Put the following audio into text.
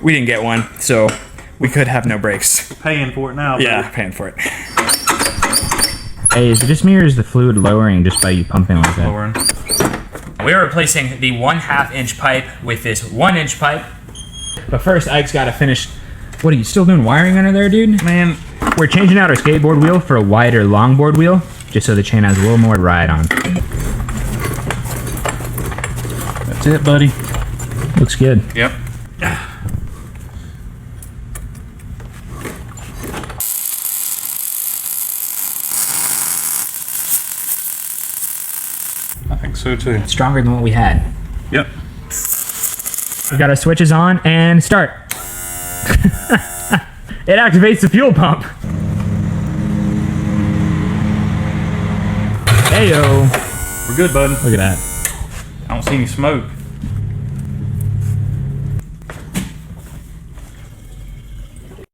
we didn't get one, so we could have no brakes. Paying for it now. Yeah, paying for it. Hey, is it just me or is the fluid lowering just by you pumping like that? Lowering. We're replacing the 1/2 inch pipe with this 1 inch pipe. But first, Ike's got to finish. What, are you still doing wiring under there, dude? Man, We're changing out our skateboard wheel for a wider longboard wheel, just so the chain has a little more ride on. that's it, buddy. Looks good. Yep. I think so too. Stronger than what we had. Yep. We got our switches on and start. It activates the fuel pump. Heyo. We're good, bud. Look at that. I don't see any smoke.